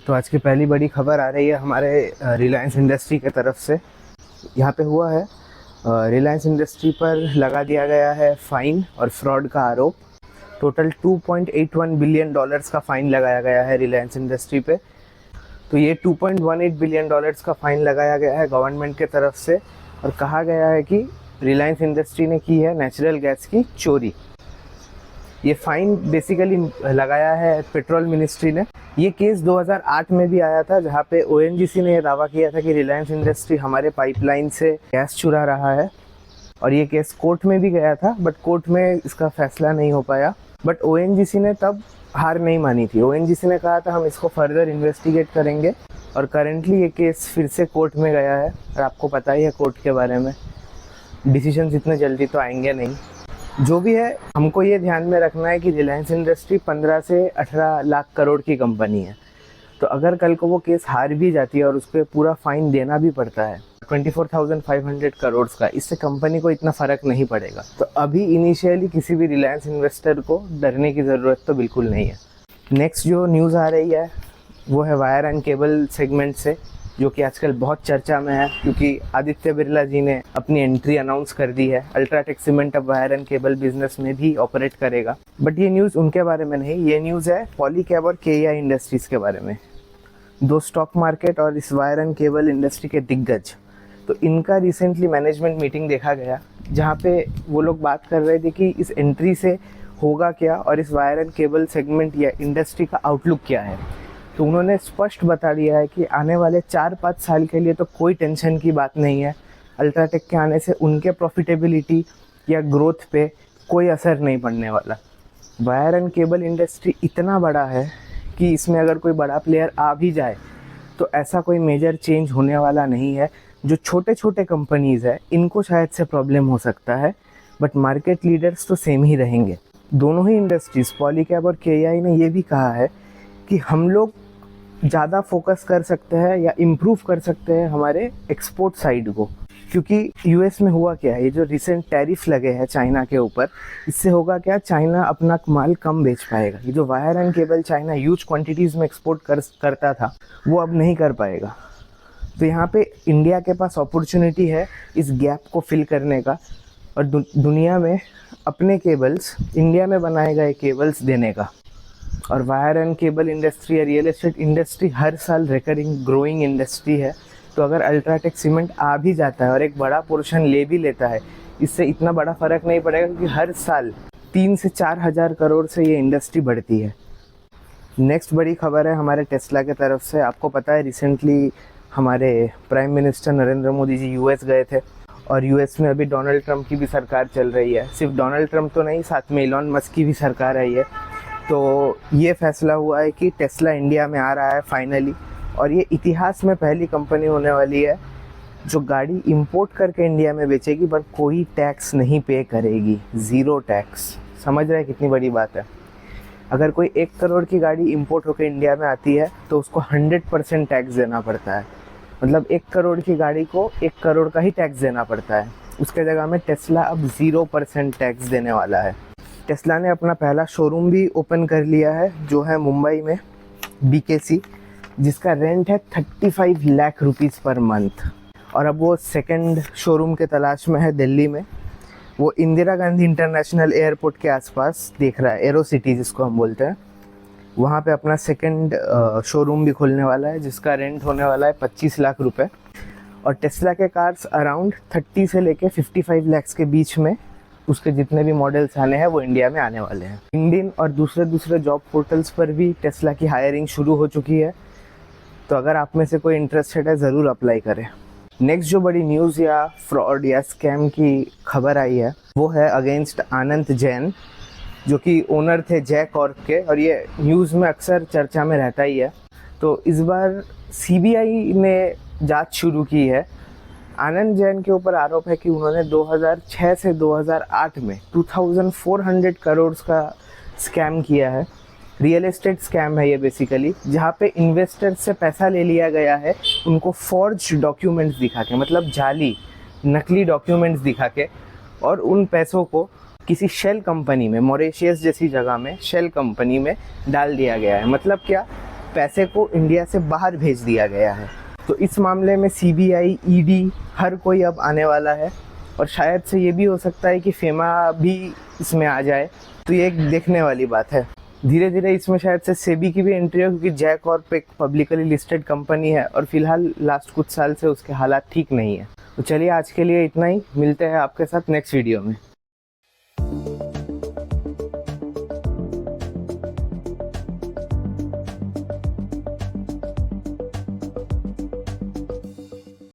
तो आज की पहली बड़ी खबर आ रही है हमारे रिलायंस इंडस्ट्री के तरफ से। यहाँ पे हुआ है रिलायंस इंडस्ट्री पर लगा दिया गया है फ़ाइन और फ्रॉड का आरोप। टोटल $2.81 बिलियन का फ़ाइन लगाया गया है रिलायंस इंडस्ट्री पे। तो ये $2.18 बिलियन का फ़ाइन लगाया गया है गवर्नमेंट के तरफ से और कहा गया है कि रिलायंस इंडस्ट्री ने की है नेचुरल गैस की चोरी। ये फ़ाइन बेसिकली लगाया है पेट्रोल मिनिस्ट्री ने। ये केस 2008 में भी आया था, जहाँ पे ओएनजीसी ने यह दावा किया था कि रिलायंस इंडस्ट्री हमारे पाइपलाइन से गैस चुरा रहा है और ये केस कोर्ट में भी गया था, बट कोर्ट में इसका फैसला नहीं हो पाया। बट ओएनजीसी ने तब हार नहीं मानी थी। ओएनजीसी ने कहा था हम इसको फर्दर इन्वेस्टिगेट करेंगे और करेंटली ये केस फिर से कोर्ट में गया है। और आपको पता ही है कोर्ट के बारे में, डिसीजंस इतने जल्दी तो आएंगे नहीं। जो भी है, हमको ये ध्यान में रखना है कि रिलायंस इंडस्ट्री 15 से 18 लाख करोड़ की कंपनी है। तो अगर कल को वो केस हार भी जाती है और उस पर पूरा फ़ाइन देना भी पड़ता है 24,500 करोड़ का, इससे कंपनी को इतना फ़र्क नहीं पड़ेगा। तो अभी इनिशियली किसी भी रिलायंस इन्वेस्टर को डरने की ज़रूरत तो बिल्कुल नहीं है। नेक्स्ट जो न्यूज़ आ रही है वो है वायर एंड केबल सेगमेंट से, जो कि आजकल बहुत चर्चा में है क्योंकि आदित्य बिरला जी ने अपनी एंट्री अनाउंस कर दी है। अल्ट्राटेक सीमेंट अब वायर एंड केबल बिजनेस में भी ऑपरेट करेगा। बट ये न्यूज़ उनके बारे में नहीं, ये न्यूज़ है पॉलीकैब और केईआई इंडस्ट्रीज़ के बारे में, दो स्टॉक मार्केट और इस वायर एंड केबल इंडस्ट्री के दिग्गज। तो इनका रिसेंटली मैनेजमेंट मीटिंग देखा गया, जहाँ पे वो लोग बात कर रहे थे कि इस एंट्री से होगा क्या और इस वायर एंड केबल सेगमेंट या इंडस्ट्री का आउटलुक क्या है। तो उन्होंने स्पष्ट बता दिया है कि आने वाले 4-5 साल के लिए तो कोई टेंशन की बात नहीं है। अल्ट्राटेक के आने से उनके प्रॉफिटेबिलिटी या ग्रोथ पे कोई असर नहीं पड़ने वाला। वायर एंड केबल इंडस्ट्री इतना बड़ा है कि इसमें अगर कोई बड़ा प्लेयर आ भी जाए तो ऐसा कोई मेजर चेंज होने वाला नहीं है। जो छोटे छोटे कंपनीज़ है इनको शायद से प्रॉब्लम हो सकता है, बट मार्केट लीडर्स तो सेम ही रहेंगे। दोनों ही इंडस्ट्रीज़ पॉलीकैब और केईआई ने ये भी कहा है कि हम लोग ज़्यादा फोकस कर सकते हैं या इम्प्रूव कर सकते हैं हमारे एक्सपोर्ट साइड को, क्योंकि यूएस में हुआ क्या है, ये जो रिसेंट टैरिफ लगे हैं चाइना के ऊपर, इससे होगा क्या, चाइना अपना माल कम बेच पाएगा। ये जो wire and cable China huge quantities में एक्सपोर्ट करता था वो अब नहीं कर पाएगा। तो यहाँ पे इंडिया के पास अपॉर्चुनिटी है इस गैप को फिल करने का और दुनिया में अपने केबल्स, इंडिया में बनाए गए केबल्स देने का। और वायर एंड केबल इंडस्ट्री या रियल एस्टेट इंडस्ट्री हर साल रिकरिंग ग्रोइंग इंडस्ट्री है। तो अगर अल्ट्राटेक सीमेंट आ भी जाता है और एक बड़ा पोर्शन ले भी लेता है, इससे इतना बड़ा फ़र्क नहीं पड़ेगा क्योंकि हर साल 3 से 4 हज़ार करोड़ से ये इंडस्ट्री बढ़ती है। नेक्स्ट बड़ी खबर है हमारे टेस्ला के तरफ से। आपको पता है रिसेंटली हमारे prime minister Narendra Modi ji US गए थे और यूएस में अभी डोनाल्ड ट्रंप की भी सरकार चल रही है। सिर्फ डोनाल्ड ट्रंप तो नहीं, साथ में इलॉन मस्क की भी सरकार आई है। तो ये फैसला हुआ है कि टेस्ला इंडिया में आ रहा है फाइनली, और ये इतिहास में पहली कंपनी होने वाली है जो गाड़ी इंपोर्ट करके इंडिया में बेचेगी पर कोई टैक्स नहीं पे करेगी, ज़ीरो टैक्स। समझ रहे हैं कितनी बड़ी बात है। अगर कोई 1 करोड़ की गाड़ी इंपोर्ट होकर इंडिया में आती है तो उसको 100% टैक्स देना पड़ता है। मतलब 1 करोड़ की गाड़ी को 1 करोड़ का ही टैक्स देना पड़ता है। उसके जगह में टेस्ला अब 0% टैक्स देने वाला है। टेस्ला ने अपना पहला शोरूम भी ओपन कर लिया है जो है मुंबई में, BKC, जिसका रेंट है 35 लाख रुपीज़ पर मंथ। और अब वो सेकंड शोरूम के तलाश में है दिल्ली में। वो इंदिरा गांधी इंटरनेशनल एयरपोर्ट के आसपास देख रहा है, एरो सिटी जिसको हम बोलते हैं। वहाँ पे अपना सेकंड शोरूम भी खुलने वाला है जिसका रेंट होने वाला है 25 लाख रुपए। और टेस्ला के कार्स अराउंड 30 से लेके 55 लाख के बीच में उसके जितने भी मॉडल्स आने हैं वो इंडिया में आने वाले हैं। लिंक्डइन और दूसरे जॉब पोर्टल्स पर भी टेस्ला की हायरिंग शुरू हो चुकी है। तो अगर आप में से कोई इंटरेस्टेड है ज़रूर अप्लाई करें। नेक्स्ट जो बड़ी न्यूज़ या फ्रॉड या स्कैम की खबर आई है वो है अगेंस्ट आनंद जैन, जो कि ओनर थे जय कॉर्प के, और ये न्यूज़ में अक्सर चर्चा में रहता ही है। तो इस बार CBI ने जांच शुरू की है। आनंद जैन के ऊपर आरोप है कि उन्होंने 2006 से 2008 में 2400 करोड़ का स्कैम किया है। रियल एस्टेट स्कैम है ये बेसिकली, जहाँ पे इन्वेस्टर से पैसा ले लिया गया है उनको फॉर्ज डॉक्यूमेंट्स दिखा के, मतलब जाली नकली डॉक्यूमेंट्स दिखा के, और उन पैसों को किसी शेल कंपनी में, मॉरिशस जैसी जगह में शेल कंपनी में डाल दिया गया है। मतलब क्या पैसे को इंडिया से बाहर भेज दिया गया है। तो इस मामले में सीबीआई, ईडी हर कोई अब आने वाला है और शायद से ये भी हो सकता है कि फेमा भी इसमें आ जाए। तो ये एक देखने वाली बात है। धीरे धीरे इसमें शायद से सेबी की भी एंट्री हो, क्योंकि जय कॉर्प एक पब्लिकली लिस्टेड कंपनी है और फिलहाल लास्ट कुछ साल से उसके हालात ठीक नहीं है। तो चलिए आज के लिए इतना ही, मिलते हैं आपके साथ नेक्स्ट वीडियो में।